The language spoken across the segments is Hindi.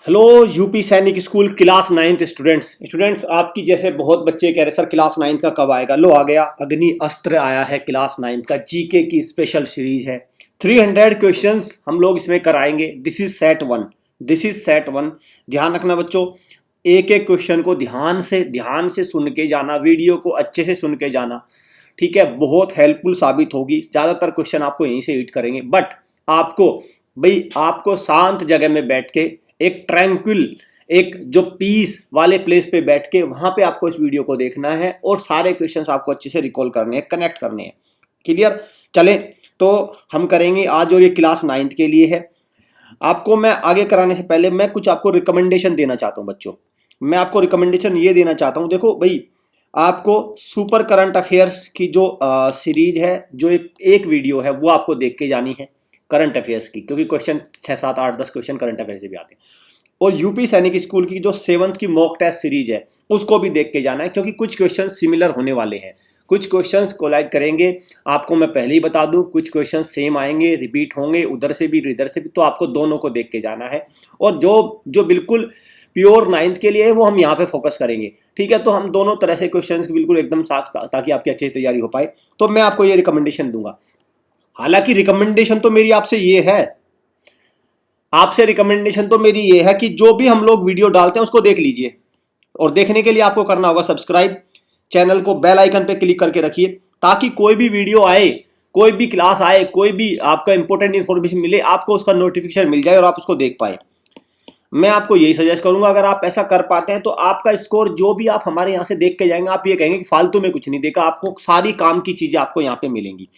हेलो यूपी सैनिक स्कूल क्लास 9th स्टूडेंट्स आपकी जैसे बहुत बच्चे कह रहे सर क्लास 9th का कब आएगा। लो आ गया, अग्नि अस्त्र आया है। क्लास 9th का जीके की स्पेशल सीरीज है। 300 क्वेश्चंस हम लोग इसमें कराएंगे। This is set one. ध्यान रखना बच्चों, एक एक क्वेश्चन को ध्यान से सुन के जाना, वीडियो को अच्छे से सुन के जाना, ठीक है। बहुत हेल्पफुल साबित होगी। ज़्यादातर क्वेश्चन आपको यहीं से रीड करेंगे, बट आपको शांत जगह में बैठ के एक ट्रैंक्विल, एक जो पीस वाले प्लेस पे बैठ के वहां पे आपको इस वीडियो को देखना है और सारे क्वेश्चंस आपको अच्छे से रिकॉल करने हैं, कनेक्ट करने हैं। क्लियर? चले तो हम करेंगे आज, और ये क्लास 9th के लिए है। आपको मैं आगे कराने से पहले मैं कुछ आपको रिकमेंडेशन देना चाहता हूं बच्चों। मैं आपको रिकमेंडेशन ये देना चाहता हूं, देखो भाई, आपको सुपर करंट अफेयर्स की जो सीरीज है, जो एक वीडियो है, वो आपको देख के जानी है करंट अफेयर्स की, क्योंकि क्वेश्चन 6, 7, 8, 10 क्वेश्चन करंट अफेयर से भी आते हैं। और यूपी सैनिक स्कूल की जो 7th की मॉक टेस्ट सीरीज है, उसको भी देख के जाना है, क्योंकि कुछ क्वेश्चन सिमिलर होने वाले हैं, कुछ क्वेश्चंस कोलाइड करेंगे। आपको मैं पहले ही बता दूं, कुछ क्वेश्चन सेम आएंगे, रिपीट होंगे, उधर से भी इधर से भी, तो आपको दोनों को देख के जाना है। और जो बिल्कुल प्योर 9th के लिए है वो हम यहाँ पे फोकस करेंगे, ठीक है। तो हम दोनों तरह से क्वेश्चंस बिल्कुल एकदम साथ, ताकि आपकी अच्छी तैयारी हो पाए। तो मैं आपको ये रिकमेंडेशन दूंगा। हालांकि रिकमेंडेशन तो मेरी आपसे ये है, कि जो भी हम लोग वीडियो डालते हैं उसको देख लीजिए। और देखने के लिए आपको करना होगा सब्सक्राइब, चैनल को बेल आइकन पे क्लिक करके रखिए, ताकि कोई भी वीडियो आए, कोई भी क्लास आए, कोई भी आपका इंपॉर्टेंट इंफॉर्मेशन मिले, आपको उसका नोटिफिकेशन मिल जाए और आप उसको देख पाए। मैं आपको यही सजेस्ट करूंगा, अगर आप ऐसा कर पाते हैं तो आपका स्कोर, जो भी आप हमारे यहाँ से देख के जाएंगे, आप ये कहेंगे कि फालतू में कुछ नहीं देखा, आपको सारी काम की चीजें आपको यहाँ पे मिलेंगी।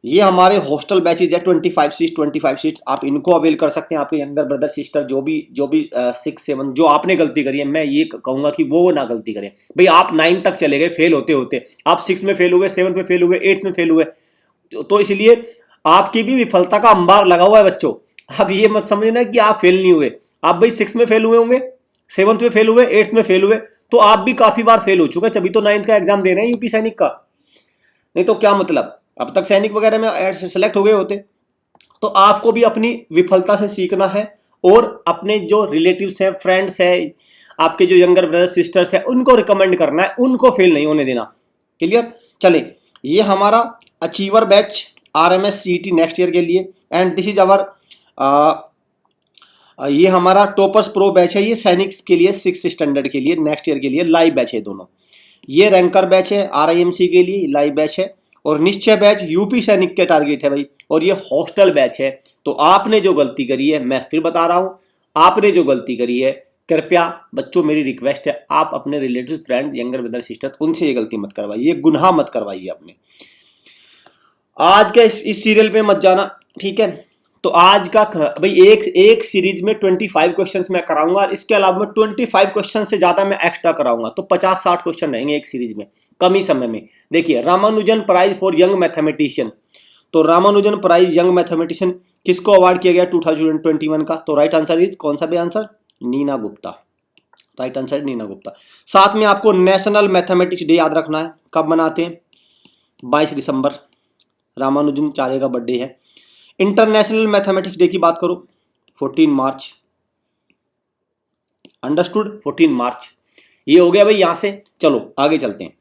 ये हमारे हॉस्टल बैचेज है, 25 सीट्स, आप इनको अवेल कर सकते हैं। आपके यंगर ब्रदर सिस्टर जो भी 6, 7, जो आपने गलती करी है, मैं ये कहूंगा कि वो ना गलती करें। भाई आप 9 तक चले गए फेल होते होते, आप 6 में फेल हुए, 7 में फेल हुए, 8 में फेल हुए, तो इसलिए आपकी भी विफलता का अंबार लगा हुआ है बच्चों। आप ये मत समझना कि आप फेल नहीं हुए। आप भाई 6 में फेल हुए होंगे, 7th में फेल हुए, 8th में फेल हुए, तो आप भी काफी बार फेल हो चुके हैं, तभी तो 9th का एग्जाम दे रहे हैं यूपी सैनिक का। नहीं तो क्या मतलब, अब तक सैनिक वगैरह में सेलेक्ट हो गए होते। तो आपको भी अपनी विफलता से सीखना है, और अपने जो रिलेटिव्स हैं, फ्रेंड्स हैं, आपके जो यंगर ब्रदर्स सिस्टर्स हैं, उनको रिकमेंड करना है, उनको फेल नहीं होने देना। क्लियर? चले, ये हमारा achiever batch RMS CET next year के लिए, एंड दिस इज आवर ये हमारा टॉपर्स प्रो बैच है, ये सैनिक्स के लिए 6th स्टैंडर्ड के लिए नेक्स्ट ईयर के लिए लाइव बैच है दोनों। ये रैंकर बैच है RIMC के लिए लाइव बैच है, और निश्चय बैच यूपी सैनिक के टारगेट है भाई, और ये हॉस्टल बैच है। तो आपने जो गलती करी है, मैं फिर बता रहा हूं, आपने जो गलती करी है, कृपया बच्चों मेरी रिक्वेस्ट है, आप अपने relative, friend, younger brother, sister, उनसे ये गलती मत करवाइए, ये गुनाह मत करवाइए अपने। आज के इस सीरियल पे मत जाना, ठीक है। तो आज का भाई एक सीरीज में 25 क्वेश्चंस मैं कराऊंगा, और इसके अलावा 25 क्वेश्चन से ज्यादा मैं एक्स्ट्रा कराऊंगा, तो 50-60 क्वेश्चन रहेंगे एक सीरीज में, कम ही समय में। देखिए, Ramanujan prize for young mathematician, तो रामानुजन प्राइज यंग मैथमेटिशियन किसको अवार्ड किया गया 2021 का? तो राइट आंसर इज, कौन सा भी answer? Neena Gupta. Right answer Neena Gupta. साथ में आपको नेशनल मैथमेटिक्स डे याद रखना है, कब मनाते हैं? 22 दिसंबर, रामानुजनाचार्य का बर्थडे है। इंटरनेशनल मैथमेटिक्स डे की बात करो, 14 मार्च। अंडरस्टूड? 14 मार्च ये हो गया भाई यहां से। चलो आगे चलते हैं।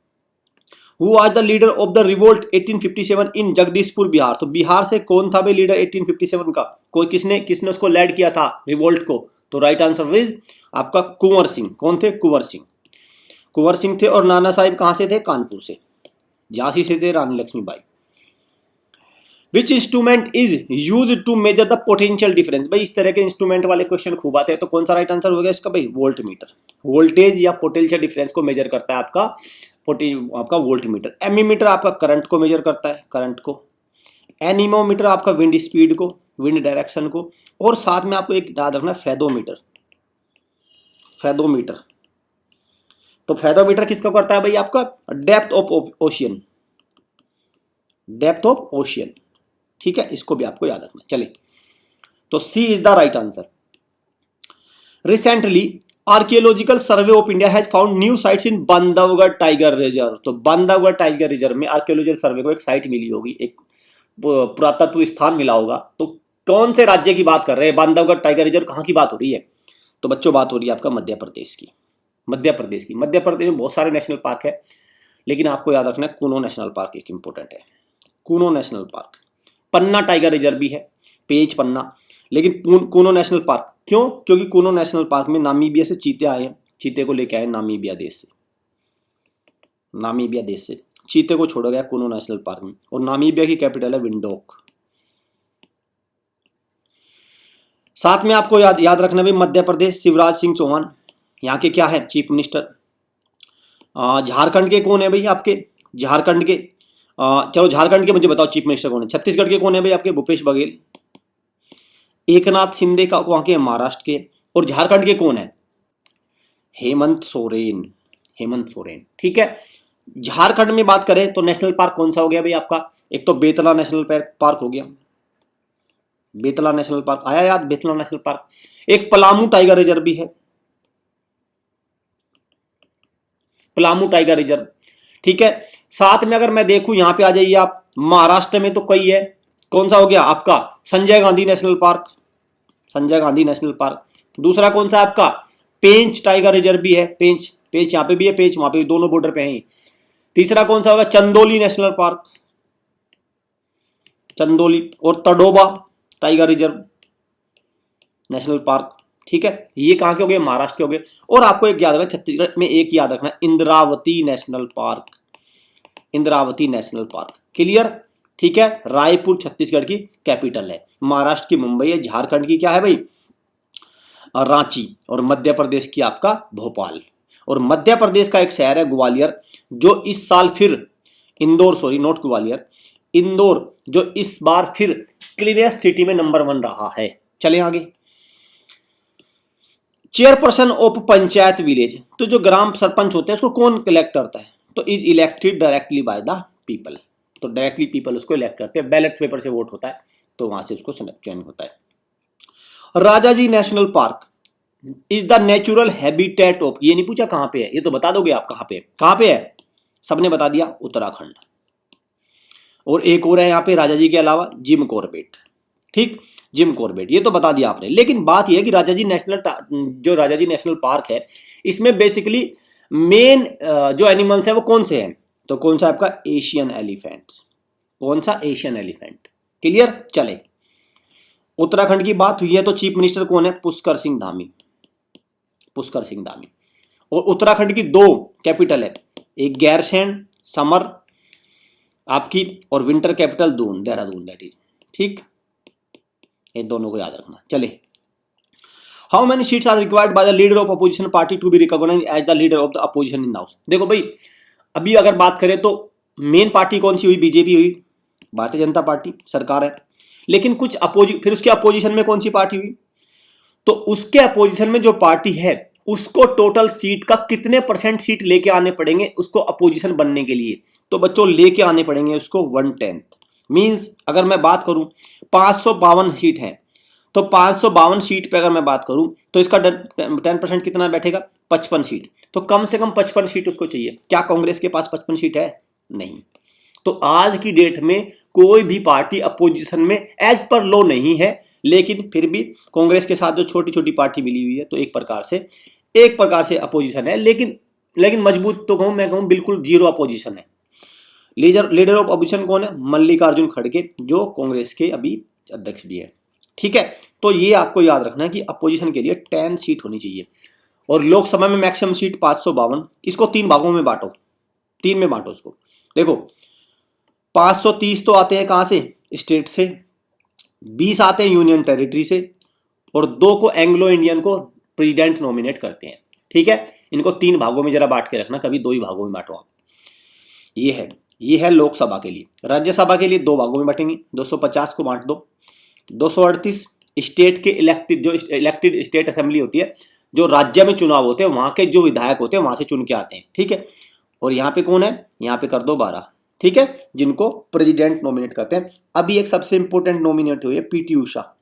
Who was the leader of the revolt 1857 इन जगदीशपुर बिहार? तो बिहार से कौन था भाई लीडर 1857 का? कोई किसने उसको लीड किया था रिवोल्ट को? तो राइट आंसर इज आपका कुंवर सिंह। कौन थे? कुंवर सिंह थे। और नाना साहिब कहां से थे? कानपुर से। झांसी से थे Rani Lakshmibai. Which instrument is use to measure the potential difference? भाई इस तरह के इंस्ट्रूमेंट वाले क्वेश्चन खूब आते हैं, तो कौन सा राइट आंसर हो गया इसका भाई? Volt meter. वोल्टेज या पोटेंशियल डिफरेंस को मेजर करता है आपका वोल्ट मीटर। एमीमीटर आपका करंट को मेजर करता है, करंट को। एनीमोमीटर आपका विंड स्पीड को, विंड डायरेक्शन को। और साथ में आपको एक याद रखना, फेदोमीटर। तो फेदोमीटर किसको करता है भाई? आपका डेप्थ ऑफ ओशियन, ठीक है, इसको भी आपको याद रखना। चले, तो C is the right answer. Recently archaeological survey of India has found new sites in Bandhavgarh tiger reserve. तो बांधवगढ़ टाइगर रिजर्व में आर्कियोलॉजिकल सर्वे को एक साइट मिली होगी, एक पुरातत्व स्थान मिला होगा। तो कौन से राज्य की बात कर रहे हैं? बांधवगढ़ टाइगर रिजर्व कहां की बात हो रही है? तो बच्चों बात हो रही है आपका मध्य प्रदेश की। मध्य प्रदेश में बहुत सारे नेशनल पार्क है, लेकिन आपको याद रखना है कूनो नेशनल पार्क एक इंपॉर्टेंट है। कूनो नेशनल पार्क, पन्ना टाइगर रिजर्व भी है, पेंच पन्ना, लेकिन कूनो नेशनल पार्क क्यों? क्योंकि कूनो नेशनल पार्क में नामीबिया से चीते आए हैं, चीते को लेके आए नामीबिया देश से चीते को छोड़ा गया कूनो नेशनल पार्क में, और नामीबिया की कैपिटल है विंडोक। साथ में आपको याद रखना भी मध्य प्रदेश, शिवराज सिंह चौहान यहाँ के क्या है? Chief minister. झारखंड के कौन है भाई आपके? झारखंड के चलो झारखंड के मुझे बताओ चीफ मिनिस्टर कौन है? छत्तीसगढ़ के कौन है भाई आपके? भूपेश बघेल। एकनाथ शिंदे का वहां के महाराष्ट्र के। और झारखंड के कौन है? हेमंत सोरेन। ठीक है, झारखंड में बात करें तो नेशनल पार्क कौन सा हो गया भाई आपका? एक तो बेतला नेशनल पार्क हो गया, बेतला नेशनल पार्क आया याद? Betla national park. एक पलामू टाइगर रिजर्व भी है, पलामू टाइगर रिजर्व। ठीक है, साथ में अगर मैं देखूं यहां पे आ जाइए आप, महाराष्ट्र में तो कई है। कौन सा हो गया आपका? Sanjay Gandhi national park. दूसरा कौन सा आपका? पेंच टाइगर रिजर्व भी है, पेंच यहाँ पे भी है, पेंच वहां पे, दोनों बॉर्डर पे हैं। तीसरा कौन सा होगा? Chandoli national park, Chandoli. और Tadoba tiger reserve national park. ठीक है, ये कहां के हो गए? महाराष्ट्र के हो गए। और आपको एक याद रखना, छत्तीसगढ़ में एक याद रखना, इंद्रावती नेशनल पार्क। क्लियर? ठीक है, रायपुर छत्तीसगढ़ की कैपिटल है, महाराष्ट्र की मुंबई है, झारखंड की क्या है भाई? रांची। और मध्य प्रदेश की आपका भोपाल। और मध्य प्रदेश का एक शहर है ग्वालियर, जो इस साल फिर इंदौर जो इस बार फिर क्लीनेस्ट सिटी में नंबर 1 रहा है। चलें आगे। चेयरपर्सन ऑफ पंचायत विलेज, तो जो ग्राम सरपंच होते हैं उसको कौन इलेक्ट करता है? तो is elected directly by the people. तो डायरेक्टली पीपल उसको इलेक्ट करते हैं, बैलेट पेपर से वोट होता है, तो वहां से उसको चयन होता है। Rajaji national park is the natural habitat of, ये नहीं पूछा कहां पे है, ये तो बता दोगे आप कहां पे है? सबने बता दिया, उत्तराखंड। और एक और है यहाँ पे राजाजी के अलावा, जिम कॉर्बेट। ठीक, जिम कॉर्बेट, ये तो बता दिया आपने। लेकिन बात यह है कि राजाजी नेशनल पार्क है, इसमें बेसिकली मेन जो एनिमल्स है वो कौन से हैं? तो कौन सा आपका? Asian elephants. कौन सा? Asian elephant. क्लियर? चले, उत्तराखंड की बात हुई है तो चीफ मिनिस्टर कौन है? पुष्कर सिंह धामी। और उत्तराखंड की 2 कैपिटल है, एक गैरसैंण समर आपकी, और winter capital Dehradun that is. ठीक, ये दोनों को याद रखना। चले, how many seats are required by the leader of opposition party to be recognised as the leader of the opposition in the house? देखो भाई, अभी अगर बात करें तो मेन पार्टी कौन सी हुई? बीजेपी हुई, भारतीय जनता पार्टी सरकार है। लेकिन कुछ फिर उसके अपोजिशन में कौन सी पार्टी हुई? तो उसके अपोजिशन में जो पार्टी है उसको टोटल सीट का कितने % सीट लेके आने पड़ेंगे उसको अपोजिशन बनने के लिए? तो बच्चों लेके आने पड़ेंगे उसको 1/10। मींस अगर मैं बात करूं 552 सीट है, तो 552 सीट पे अगर मैं बात करूं तो इसका 10% कितना बैठेगा? 55 सीट। तो कम से कम 55 सीट उसको चाहिए। क्या कांग्रेस के पास 55 सीट है? नहीं। तो आज की डेट में कोई भी पार्टी अपोजिशन में एज पर लो नहीं है, लेकिन फिर भी कांग्रेस के साथ जो छोटी छोटी पार्टी मिली हुई है तो एक प्रकार से अपोजिशन है, लेकिन मजबूत तो मैं कहूं बिल्कुल 0 अपोजिशन है। लीडर ऑफ अपोजिशन कौन है? मल्लिकार्जुन खड़गे, जो कांग्रेस के अभी अध्यक्ष भी है। ठीक है, तो ये आपको याद रखना है कि अपोजिशन के लिए 10 सीट होनी चाहिए। और लोकसभा में मैक्सिमम सीट 552। इसको 3 भागों में बांटो, 3 में बांटो उसको। देखो 530 तो आते हैं कहां से? स्टेट से, 20 आते हैं यूनियन टेरिटरी से, और 2 को एंग्लो इंडियन को प्रेसिडेंट नॉमिनेट करते हैं। ठीक है, इनको 3 भागों में जरा बांट के रखना, कभी 2 ही भागों में बांटो आप। ये है लोकसभा के लिए। राज्यसभा के लिए 2 भागों में बांटेंगे, 250 को बांट दो। 238 स्टेट के इलेक्टेड स्टेट असेंबली होती है, जो राज्य में चुनाव होते हैं, वहां के जो विधायक होते हैं वहां से चुन के आते हैं। ठीक है, और यहाँ पे कौन है? यहाँ पे कर दो 12। ठीक है, जिनको प्रेसिडेंट नॉमिनेट करते हैं। अभी एक सबसे इंपॉर्टेंट नॉमिनेट हुई है पीटी उषा,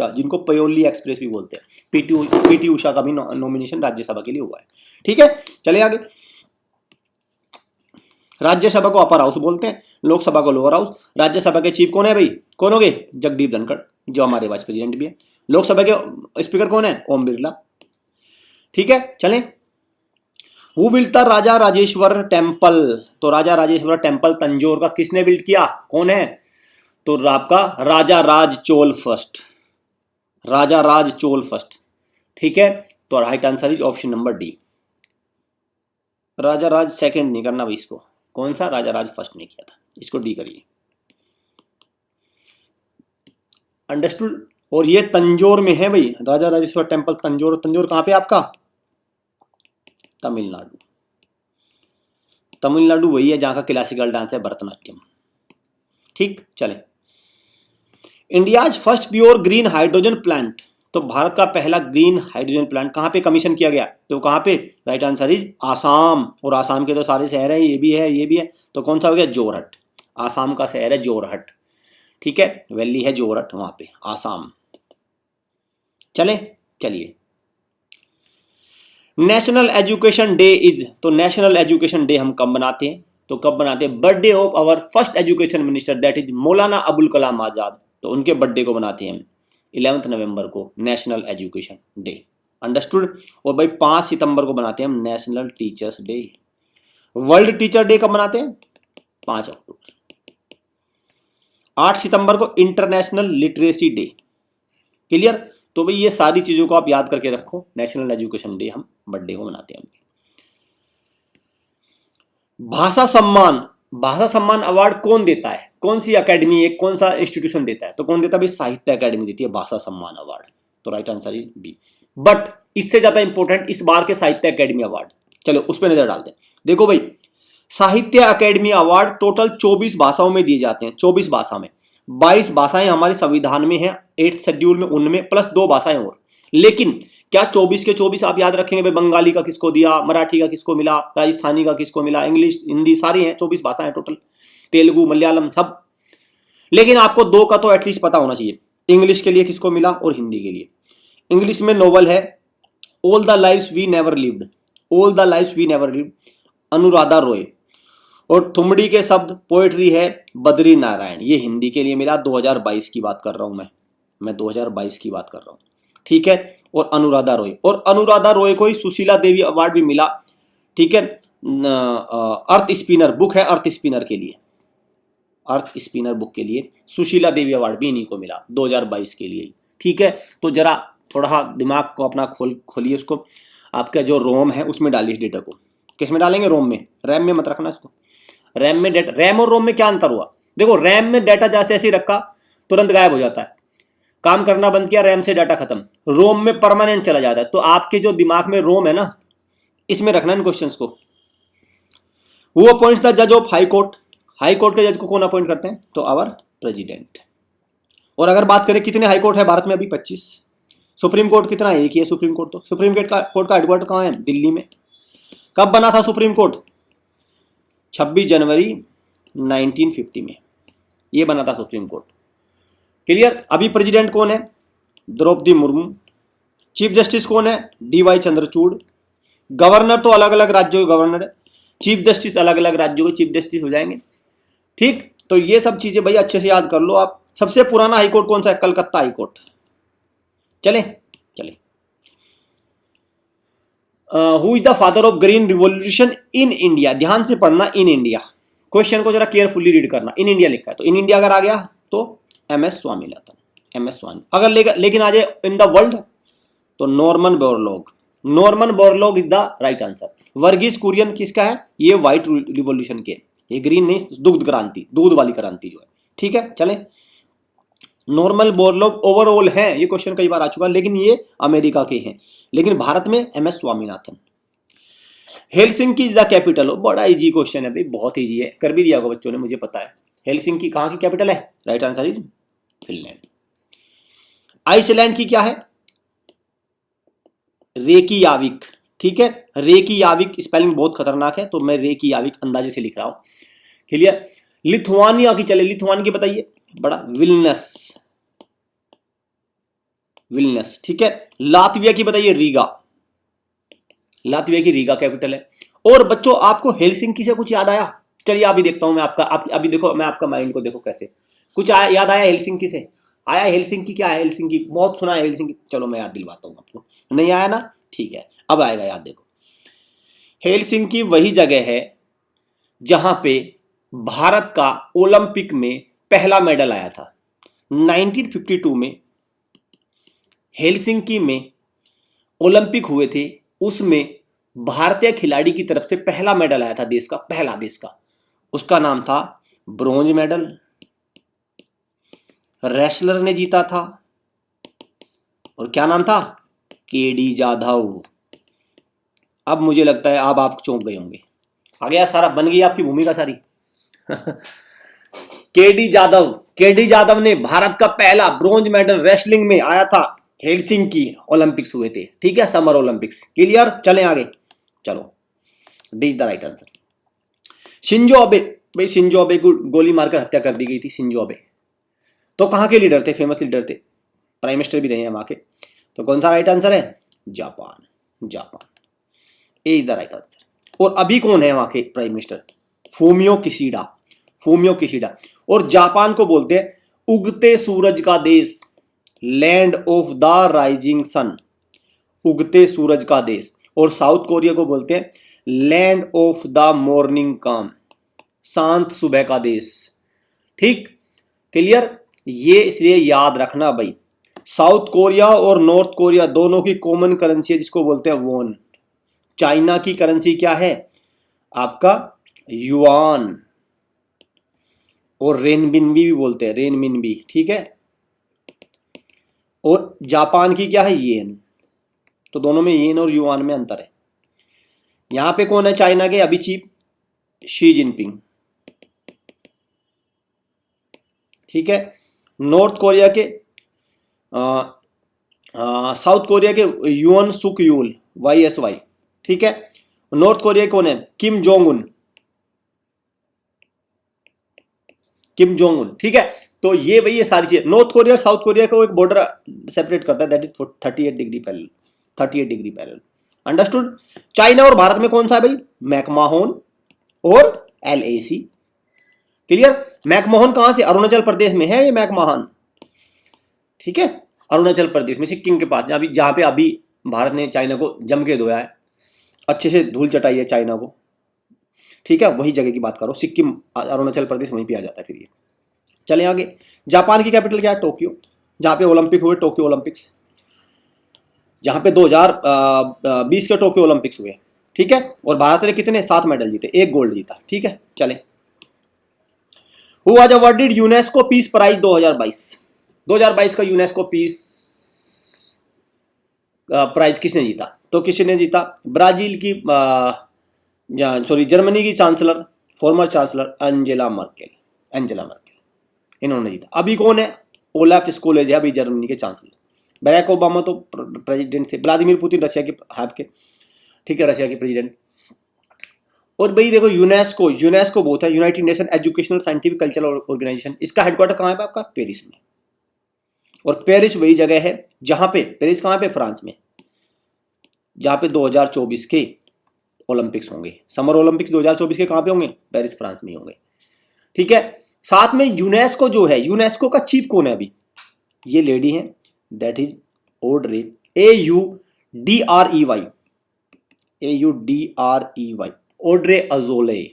जिनको पयोली एक्सप्रेस भी बोलते हैं। पीटी उषा का भी नॉमिनेशन राज्यसभा के लिए हुआ है। ठीक है, चले आगे। राज्यसभा को अपर हाउस बोलते हैं, लोकसभा को लोअर हाउस। राज्यसभा के चीफ कौन है भाई? कौन हो गए? जगदीप धनखड़, जो हमारे वाइस प्रेसिडेंट भी है। लोकसभा के स्पीकर कौन है? ओम बिरला। ठीक है, चलें। Who built the Raja Rajeshwar temple? तो राजा राजेश्वर टेम्पल तंजौर का किसने बिल्ड किया? कौन है? तो आपका राजा राज चोल फर्स्ट, राजा राज चोल फर्स्ट। ठीक है, तो right answer is option number D. Raja Raj second नहीं करना भाई इसको, कौन सा? राजा राज फर्स्ट ने किया था, इसको डी करिए। अंडरस्टूड। और ये तंजौर में है भाई, राजा राजेश्वर टेम्पल तंजौर। तंजौर कहां पे आपका? तमिलनाडु। तमिलनाडु वही है जहां का क्लासिकल डांस है भरतनाट्यम। ठीक, चले। India's first pure green hydrogen plant? तो भारत का पहला ग्रीन हाइड्रोजन प्लांट कहां पे कमीशन किया गया? तो कहां पे? Right answer is Assam. और आसाम के तो सारे शहर हैं, ये भी है, ये भी है, तो कौन सा हो गया? जोरहट। आसाम का शहर है जोरहट। ठीक है, वैली है जोरहट वहां पे, आसाम। चले, चलिए। National education day is? तो नेशनल एजुकेशन डे हम कब मनाते हैं? तो कब मनाते हैं? Birthday of our first education minister that is Maulana Abul Kalam Azad. तो उनके बर्थडे को मनाते हैं 11 नवंबर को, नेशनल एजुकेशन डे। अंडरस्टूड। और भाई 5 सितंबर को बनाते हैं हम national teachers day. World teacher day कब मनाते हैं? 5 अक्टूबर। 8 सितंबर को इंटरनेशनल लिटरेसी डे। क्लियर? तो भाई ये सारी चीजों को आप याद करके रखो, नेशनल एजुकेशन डे हम बर्थडे को मनाते हैं। भाषा सम्मान, भाषा सम्मान अवार्ड कौन देता है? कौन सी अकेडमी, एक कौन सा इंस्टीट्यूशन देता है? तो कौन देता है भाई? साहित्य अकेडमी देती है भाषा सम्मान अवार्ड। तो right answer is B. But इससे ज्यादा इंपॉर्टेंट इस बार के साहित्य अकेडमी अवार्ड, चलो उस पर नजर डालते हैं। देखो भाई, साहित्य अकेडमी अवार्ड टोटल 24 भाषाओं में दिए जाते हैं, 24 भाषा में। 22 भाषाएं हमारे संविधान में है, 8th शेड्यूल में, उनमें प्लस 2 भाषाएं और। लेकिन क्या 24 के 24 आप याद रखेंगे भाई? बंगाली का किसको दिया, मराठी का किसको मिला, राजस्थानी का किसको मिला, इंग्लिश, हिंदी, सारी हैं, 24 भाषाएं टोटल, तेलुगु, मलयालम सब। लेकिन आपको 2 का तो एटलीस्ट पता होना चाहिए, इंग्लिश के लिए किसको मिला और हिंदी के लिए। इंग्लिश में नोवेल है all the lives we never lived, all the lives we never lived, Anuradha Roy. और थुमड़ी के शब्द पोएट्री है बद्री नारायण, ये हिंदी के लिए मिला। 2022 की बात कर रहा हूं मैं 2022 की बात कर रहा हूं। ठीक है, और अनुराधा रॉय, और अनुराधा रॉय को ही सुशीला देवी अवार्ड भी मिला। ठीक है, अर्थ स्पिनर बुक है, अर्थ स्पिनर के लिए, अर्थ स्पिनर बुक के लिए सुशीला देवी अवार्ड भी इन्हीं को मिला 2022 के लिए। ठीक है, तो जरा थोड़ा दिमाग को अपना खोलिए, उसको आपका जो रोम है उसमें डालिए इस डेटा को। किस में डालेंगे? रोम में, रैम में मत रखना इसको। रैम में डेटा, रैम और रोम में क्या अंतर हुआ? देखो, रैम में डाटा जैसे ऐसे रखा तुरंत गायब हो जाता है, काम करना बंद किया, रैम से डाटा खत्म। रोम में परमानेंट चला जाता है। तो आपके जो दिमाग में रोम है ना, इसमें रखना इन क्वेश्चंस को। हु अपॉइंट्स द जज of high court? High court के जज को कौन अपॉइंट करते हैं? तो आवर प्रेसिडेंट। और अगर बात करें कितने हाई कोर्ट है भारत में? अभी 25। सुप्रीम कोर्ट कितना है? एक ही है सुप्रीम कोर्ट। तो सुप्रीम कोर्ट का हेडक्वार्टर कहाँ है? दिल्ली में। कब बना था सुप्रीम कोर्ट? 26 जनवरी 1950 में ये बना था सुप्रीम कोर्ट। क्लियर? अभी प्रेसिडेंट कौन है? द्रौपदी मुर्मू। चीफ जस्टिस कौन है? DY चंद्रचूड़। गवर्नर तो अलग अलग राज्यों के गवर्नर है, चीफ जस्टिस अलग अलग राज्यों के चीफ जस्टिस हो जाएंगे। ठीक, तो ये सब चीजें भाई अच्छे से याद कर लो आप। सबसे पुराना हाईकोर्ट कौन सा है? कलकत्ता हाईकोर्ट। चले, who is the father of green revolution in India? ध्यान से पढ़ना, इन इंडिया। क्वेश्चन को जरा केयरफुली रीड करना। इन इंडिया लिखा है, तो इन इंडिया अगर आ गया तो MS स्वामीनाथन, MS स्वामी। अगर लेकिन आ जाए इन द वर्ल्ड तो Norman Borlaug. Norman Borlaug is the right answer. Verghese Kurien किसका है? ये व्हाइट रिवॉल्यूशन के, ये ग्रीन नहीं, दुग्ध क्रांति, दूध वाली क्रांति जो है। ठीक है, चले। नॉर्मन बोरलॉग ओवरऑल हैं, ये क्वेश्चन कई बार आ चुका है, लेकिन ये अमेरिका के हैं। लेकिन भारत में MS Swaminathan. Helsinki is the capital. बड़ा इजी क्वेश्चन है भाई, बहुत इजी है, कर भी दिया होगा बच्चों ने, मुझे पता है। हेलसिंकी कहाँ की कैपिटल है? Right answer is Finland. Iceland की क्या है? रेकियाविक। ठीक है, रेकियाविक स्पेलिंग बहुत खतरनाक है, तो मैं रेकियाविक अंदाजे से लिख रहा हूं। क्लियर? लिथुआनिया की चले, लिथुआनिया की बताइए, बड़ा विल्नस, विल्नस। ठीक है, लातविया की बताइए, रीगा। लातविया की रीगा कैपिटल है। और बच्चों आपको हेलसिंकी से कुछ याद आया? चलिए अभी देखता हूं मैं आपका, अभी देखो, मैं आपका माइंड को देखो कैसे कुछ याद आया हेलसिंकी से? आया? हेलसिंकी क्या है? हेलसिंकी बहुत सुना है हेलसिंकी, चलो मैं याद दिलवाता हूं आपको। नहीं आया ना? ठीक है, अब आएगा याद, देखो हेलसिंकी वही जगह है जहां पे भारत का ओलंपिक में पहला मेडल आया था। 1952 में हेलसिंकी में ओलंपिक हुए थे, उसमें भारतीय खिलाड़ी की तरफ से पहला मेडल आया था, देश का पहला, देश का। उसका नाम था ब्रोंज मेडल। रेसलर ने जीता था, और क्या नाम था? केडी जाधव। अब मुझे लगता है अब आप चौंक गए होंगे, आ गया सारा, बन गई आपकी भूमिका सारी। केडी जाधव ने भारत का पहला ब्रोंज मेडल रेसलिंग में आया था, हेलसिंकी ओलंपिक्स हुए थे, ठीक है, समर ओलंपिक्स। क्लियर, चलें आगे, चलो D is the right answer. Shinzo Abe, भाई शिंजो अबे को गोली मारकर हत्या कर दी गई थी। शिंजो अबे तो कहाँ के लीडर थे? फेमस लीडर थे, प्राइम मिनिस्टर भी रहे हैं वहां के। तो कौन सा राइट आंसर है? Japan, Japan, A is the right answer. और अभी कौन है वहां के prime minister? Fumio Kishida, Fumio Kishida. और जापान को बोलते हैं उगते सूरज का देश, land of the rising sun, उगते सूरज का देश। और साउथ कोरिया को बोलते हैं लैंड ऑफ द मॉर्निंग काम, शांत सुबह का देश। ठीक, क्लियर, ये इसलिए याद रखना भाई, साउथ कोरिया और नॉर्थ कोरिया दोनों की कॉमन करेंसी है जिसको बोलते हैं वॉन। चाइना की करेंसी क्या है? आपका युआन, और रेनबिनबी भी बोलते हैं, रेनबिनबी, ठीक है। और जापान की क्या है? येन। तो दोनों में येन और युआन में अंतर है। यहां पे कौन है चाइना के अभी चीफ? शी जिनपिंग, ठीक है। नॉर्थ कोरिया के साउथ कोरिया के युन सुक यूल, YSY, ठीक है। नॉर्थ कोरिया कौन है? Kim Jong Un, Kim Jong Un, ठीक है। तो ये भाई ये सारी चीज, नॉर्थ कोरिया साउथ कोरिया को एक बॉर्डर सेपरेट करता है, that is 38 degree parallel, 38 degree parallel, understood. China और भारत में कौन सा है भाई? मैकमाहोन और LAC, क्लियर। मैकमोहन कहां से? अरुणाचल प्रदेश में है ये मैकमोहन, ठीक है, अरुणाचल प्रदेश में, सिक्किम के पास, जहां पे अभी भारत ने चाइना को जम के धोया है, अच्छे से धूल चटाई है चाइना को, ठीक है, वही जगह की बात करो, सिक्किम अरुणाचल प्रदेश वहीं पे आ जाता है फिर ये। चले आगे, जापान की कैपिटल क्या है? टोक्यो, जहां पे ओलंपिक हुए, टोक्यो ओलंपिक्स, जहां पे 2020 के टोक्यो ओलंपिक्स हुए, ठीक है। और भारत ने कितने? 7 मेडल जीते, 1 गोल्ड जीता, ठीक है। चले, Who was awarded UNESCO peace prize 2022? 2022 का यूनेस्को पीस प्राइज किसने जीता? तो किसने जीता? ब्राजील की जर्मनी की chancellor, farmer chancellor Angela Merkel, Angela Merkel, इन्होंने जीता। अभी कौन है? ओलाफ स्कोलेज है अभी जर्मनी के चांसलर। बराक ओबामा तो प्रेसिडेंट थे, व्लादिमीर पुतिन रशिया के हैब के, ठीक है, रशिया के प्रेसिडेंट। और भाई देखो यूनेस्को बहुत है, united nation educational scientific cultural organisation, इसका हेडक्वार्टर कहाँ है आपका? पेरिस में। और पेरिस वही जगह है जहां पे, पेरिस कहाँ पे? फ्रांस में, जहां पे 2024 के ओलंपिक्स होंगे, समर ओलंपिक्स 2024 के कहां पे होंगे? पेरिस फ्रांस में होंगे, ठीक है। साथ में यूनेस्को जो है, यूनेस्को का चीफ कौन है अभी? ये लेडी है, that is Audrey, AUDREY, AUDREY, Audrey Azoulay,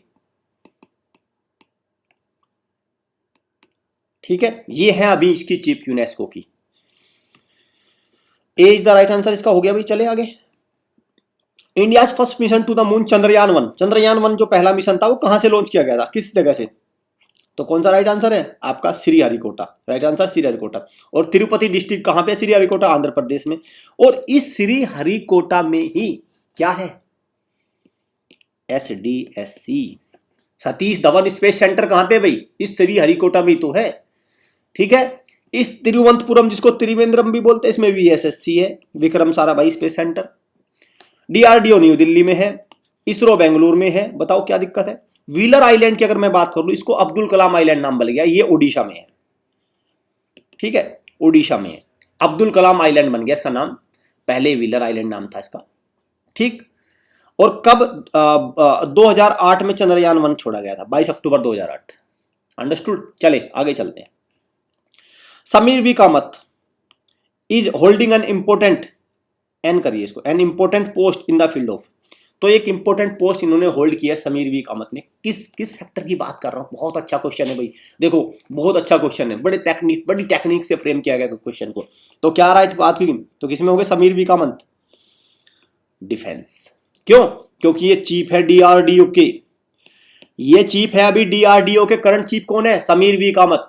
ठीक है। ये है अभी इसकी चीफ यूनेस्को की। A is the right answer इसका हो गया भाई। चले आगे, India first mission to the moon, Chandrayaan 1। Chandrayaan 1 जो पहला मिशन था वो कहां से लॉन्च किया गया था, किस जगह से? तो कौन सा राइट आंसर है आपका? Sriharikota, right answer Sriharikota. और तिरुपति डिस्ट्रिक्ट कहां पे? श्रीहरिकोटा, आंध्र प्रदेश में। और इस श्रीहरिकोटा में ही क्या है? SDSC, Satish Dhawan space centre कहां पे भाई? इस श्रीहरिकोटा में तो है, ठीक है। इस तिरुवनंतपुरम, जिसको त्रिवेंद्रम भी बोलते हैं, इसमें भी SSC है, Vikram Sarabhai space centre. DRDO new Delhi में है, इसरो बेंगलुरु में है। बताओ क्या दिक्कत है? व्हीलर आइलैंड की अगर मैं बात करूं, इसको अब्दुल कलाम आइलैंड नाम बन गया, ये ओडिशा में है, ठीक है, ओडिशा में है, अब्दुल कलाम आइलैंड बन गया इसका नाम, पहले व्हीलर आइलैंड नाम था इसका, ठीक। और कब 2008 में चंद्रयान 1 छोड़ा गया था, 22 अक्टूबर 2008, अंडरस्टूड। चले आगे चलते हैं। Sameer V Kamat is holding an important an करिए इसको, an important post in the field of. तो एक इंपॉर्टेंट पोस्ट इन्होंने होल्ड किया समीर वी कामत ने। किस सेक्टर की बात कर रहा हूँ, बहुत अच्छा क्वेश्चन है भाई, देखो बहुत अच्छा क्वेश्चन है, बड़ी टेक्निक से फ्रेम किया गया क्वेश्चन को। तो क्या राइट बात की, तो किसमें हो गए समीर वी कामत, डिफेंस। क्यों, क्योंकि ये चीफ है डीआरडीओ के, ये चीफ है अभी डीआरडीओ के, करंट चीफ कौन है, समीर वी कामत।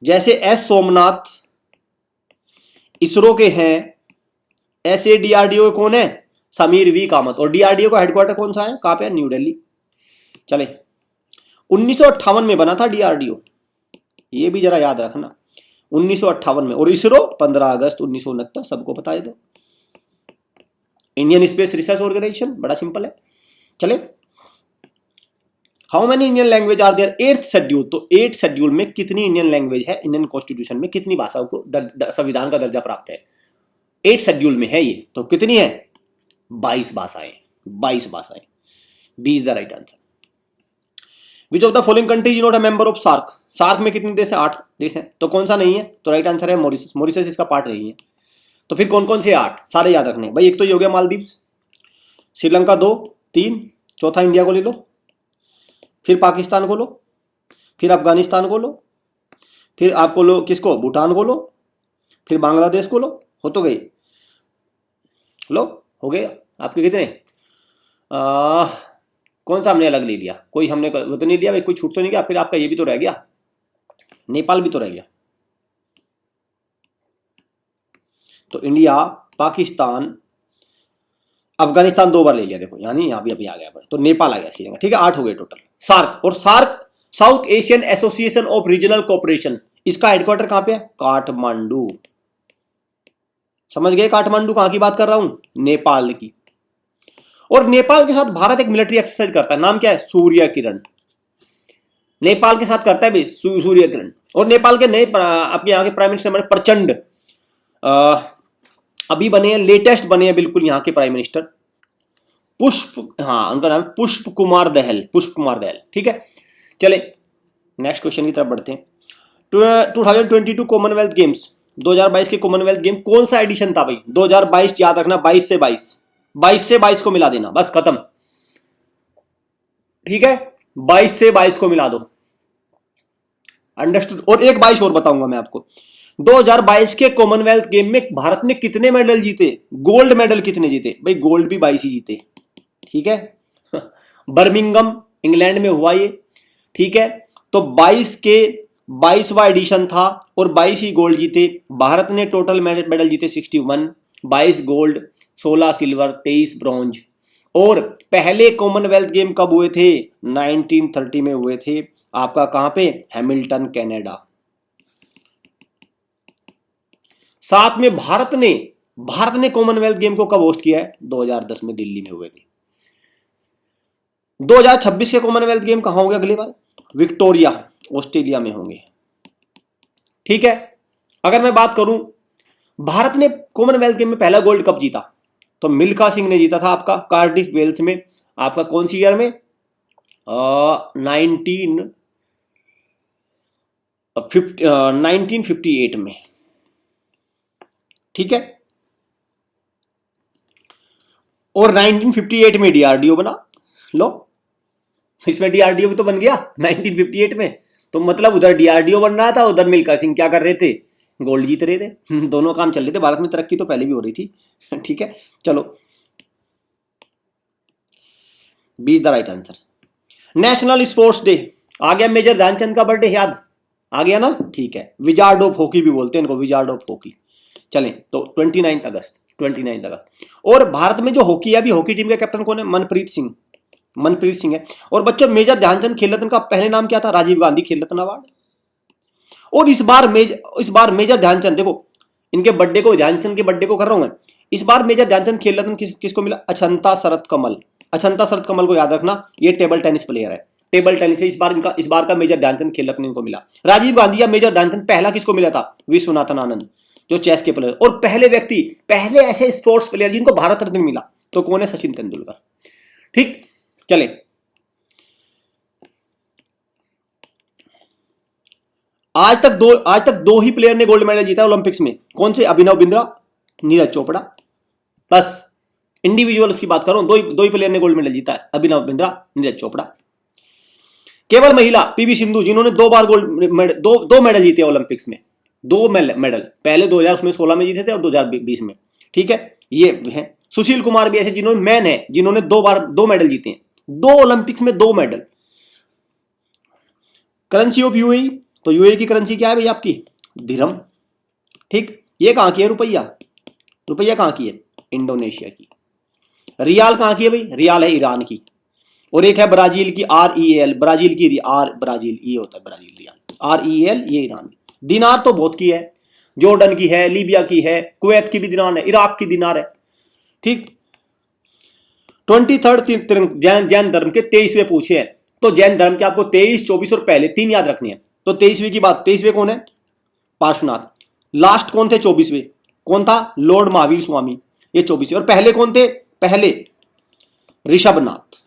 जैसे एस सोमनाथ इसरो के हैं, ऐसे डीआरडीओ कौन है, समीर वी कामत। और डीआरडीओ का हेडक्वार्टर कौन सा है, कहां पे है, न्यू दिल्ली। चले 1958 में बना था डीआरडीओ, ये भी जरा याद रखना, 1958 में। और इसरो 15 अगस्त 1969, सबको पता है। तो इंडियन स्पेस रिसर्च ऑर्गेनाइजेशन, बड़ा सिंपल है। चले how many Indian language are there, 8th schedule. तो 8th शेड्यूल में कितनी इंडियन लैंग्वेज है, इंडियन कॉन्स्टिट्यूशन में कितनी भाषाओं को संविधान का दर्जा प्राप्त है, 8th शेड्यूल में है ये। तो कितनी है, 22 भाषाएं, 22 भाषाएं, 20 the right answer. Which of the following countries is not a member of SAARC. SAARC में कितने देश है, 8 देश हैं। तो कौन सा नहीं है, तो राइट आंसर है मॉरिशस। मॉरिशस इसका पार्ट नहीं है। तो फिर कौन कौन से 8, सारे याद रखने भाई। एक तो ये हो गया मालदीव्स, श्रीलंका 2, 3, चौथा इंडिया को ले लो, फिर पाकिस्तान को लो, फिर अफगानिस्तान को लो, फिर आपको लो किसको, भूटान को लो, फिर बांग्लादेश को लो। हो तो गई, लो हो गए आपके कितने। कौन सा हमने अलग ले लिया, कोई हमने वो तो नहीं लिया भाई, कोई छूट तो नहीं गया। फिर आपका ये भी तो रह गया, नेपाल भी तो रह गया। तो इंडिया, पाकिस्तान, अफगानिस्तान 2 बार ले लिया, देखो यानी यहाँ भी अभी आ गया। तो नेपाल आ गया इसकी जगह, ठीक है। 8 हो गए टोटल। सार्क, और SAARC south Asian association of regional cooperation, इसका हेडक्वार्टर कहां पे है, काठमांडू। समझ गए, काठमांडू कहां की बात कर रहा हूं, नेपाल की। और नेपाल के साथ भारत एक मिलिट्री एक्सरसाइज करता है, नाम क्या है, सूर्य किरण। नेपाल के साथ करता है भाई सूर्य किरण। और नेपाल के नए आपके यहाँ के प्राइम मिनिस्टर प्रचंड अभी बने हैं, लेटेस्ट बने हैं बिल्कुल यहाँ के प्राइम मिनिस्टर पुष्प, हाँ उनका नाम पुष्प कुमार दहल, पुष्प कुमार दहल, ठीक है। चले नेक्स्ट क्वेश्चन की तरफ बढ़ते हैं। 2022 कॉमनवेल्थ गेम्स, 2022 के कॉमनवेल्थ गेम कौन सा एडिशन था भाई, 2022 याद रखना, 22 से 22 को मिला देना, बस खत्म, ठीक है। 22 से 22 को मिला दो, अंडरस्टूड। और एक 22 और बताऊंगा मैं आपको, 2022 के कॉमनवेल्थ गेम में भारत ने कितने मेडल जीते, गोल्ड मेडल कितने जीते भाई, गोल्ड भी 22 ही जीते, ठीक है। बर्मिंगम इंग्लैंड में हुआ ये, ठीक है। तो 22 के 22वां एडिशन था और 22 ही गोल्ड जीते। भारत ने टोटल मेडल जीते 61, 22 गोल्ड, 16 सिल्वर, 23 ब्रॉन्ज। और पहले कॉमनवेल्थ गेम कब हुए थे, 1930 में हुए थे, आपका कहां पे, हैमिल्टन कनाडा। साथ में भारत ने कॉमनवेल्थ गेम को कब होस्ट किया है, 2010 में दिल्ली में हुए थे। 2026 के कॉमनवेल्थ गेम कहां होंगे अगली बार, विक्टोरिया ऑस्ट्रेलिया में होंगे, ठीक है। अगर मैं बात करूं भारत ने कॉमनवेल्थ गेम में पहला गोल्ड कब जीता, तो मिल्खा सिंह ने जीता था आपका कार्डिफ वेल्स में, आपका कौन सी ईयर में, 1958 में, ठीक है। और 1958 में डीआरडीओ बना, लो इसमें डीआरडीओ भी तो बन गया 1958 में। तो मतलब उधर डीआरडीओ बन रहा था, उधर मिल्खा सिंह क्या कर रहे थे, गोल्ड जीत रहे थे। दोनों काम चल रहे थे, भारत में तरक्की तो पहले भी हो रही थी, ठीक है। चलो 20 the right answer. National sports day आ गया, मेजर ध्यानचंद का बर्थडे याद आ गया ना, ठीक है। विजार्ड ऑफ हॉकी भी बोलते हैं इनको, विजार्ड ऑफ हॉकी। चलें तो 29 अगस्त। और भारत में जो हॉकी है, अभी हॉकी टीम का कैप्टन कौन है, मनप्रीत सिंह है। और बच्चों मेजर ध्यानचंद खेल रत्न का पहले नाम क्या था, राजीव गांधी खेल रत्न अवार्ड। और इस बार मेजर ध्यानचंद, देखो इनके बर्थडे को, ध्यानचंद के बर्थडे को कर रहा हूं मैं, इस बार मेजर ध्यानचंद खेल रत्न किसको मिला, अछंता शरत कमल को याद रखना, ये टेबल टेनिस प्लेयर है, टेबल टेनिस है। इस बार का मेजर ध्यानचंद खेल रत्न इनको मिला। राजीव गांधी या मेजर ध्यानचंद पहला किसको मिला था, विश्वनाथन आनंद जो चेस के प्लेयर। और पहले ऐसे स्पोर्ट्स प्लेयर जिनको भारत रत्न मिला तो कौन है, सचिन तेंदुलकर, ठीक। चले आज तक दो ही प्लेयर ने गोल्ड मेडल जीता ओलंपिक्स में, कौन से, अभिनव बिंद्रा, नीरज चोपड़ा। बस इंडिविजुअल उसकी बात करो, दो ही प्लेयर ने गोल्ड मेडल जीता है, अभिनव बिंद्रा, नीरज चोपड़ा। केवल महिला पीवी सिंधु जिन्होंने 2 बार गोल्ड दो मेडल जीते ओलंपिक्स में, 2 मेडल, पहले 2016 में जीते थे और 2020 में, ठीक है, ये है। सुशील कुमार भी ऐसे जिन्होंने मैन है, जिन्होंने 2 बार 2 मेडल जीते हैं, 2 ओलंपिक्स में 2 मेडल। करेंसी ऑफ यूएई, तो यूएई की करेंसी क्या है भाई आपकी? दिरहम, ठीक। ये कहां की है रुपया? रुपया कहां की है? इंडोनेशिया की। रियाल कहां की है भाई? रियाल है ईरान की। और एक है ब्राजील की REAL, ब्राजील की ब्राजील, ये होता है ब्राजील रियाल, REAL, ये ईरान। दिनार तो बहुत की है, जॉर्डन की है, लीबिया की है, कुवैत की भी दिनार है, इराक की दिनार है, ठीक। 23rd जैन धर्म के 23वें पूछे हैं, तो जैन धर्म के आपको 23, 24 और पहले 3 याद रखनी है। तो 23वीं की बात, 23वें कौन है? पार्श्वनाथ। लास्ट कौन थे 24वें? कौन था? लॉर्ड महावीर स्वामी, ये 24वें। और पहले कौन थे? पहले ऋषभनाथ,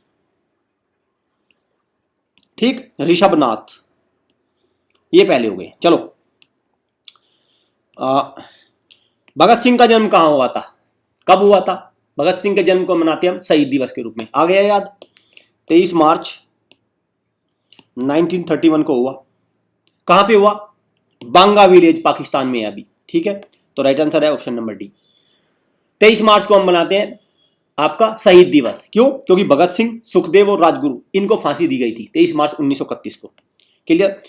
ठीक, ऋषभनाथ, ये पहले हो गए। चलो, भगत सिंह का जन्म कहां हुआ था? कब हुआ था? भगत सिंह के जन्म को मनाते हम शहीद दिवस के रूप में, आ गया याद? 23 मार्च 1931 को हुआ। कहां पे हुआ? बांगा विलेज, पाकिस्तान में है अभी, ठीक है। तो राइट आंसर है ऑप्शन नंबर डी। 23 मार्च को हम मनाते हैं आपका शहीद दिवस। क्यों? क्योंकि भगत सिंह, सुखदेव और राजगुरु, इनको फांसी दी गई थी 23 मार्च 1931 को। क्लियर?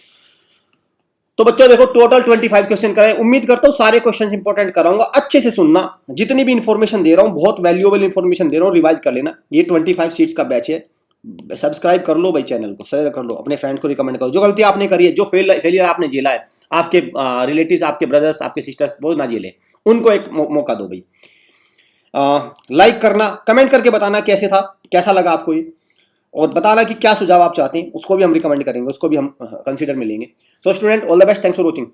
तो बच्चों देखो, टोटल 25 क्वेश्चन कराए। उम्मीद करता हूं सारे क्वेश्चन इंपॉर्टेंट कराऊंगा, अच्छे से सुनना। जितनी भी इंफॉर्मेशन दे रहा हूं बहुत वैल्यूएबल इंफॉर्मेशन दे रहा हूं, रिवाइज कर लेना। ये 25 सीट्स का बैच है। सब्सक्राइब कर लो भाई चैनल को, शेयर कर लो, अपने फ्रेंड को रिकमेंड करो। जो गलती आपने करी है, जो फेलियर आपने झेला है, आपके रिलेटिव्स, आपके ब्रदर्स, आपके सिस्टर्स वो ना झेले, उनको एक मौका दो भाई। लाइक करना, कमेंट करके बताना कैसे था, कैसा लगा आपको ये, और बताना कि क्या सुझाव आप चाहते हैं, उसको भी हम रिकमेंड करेंगे, उसको भी हम कंसीडर में लेंगे। So student, all the best, thanks for watching.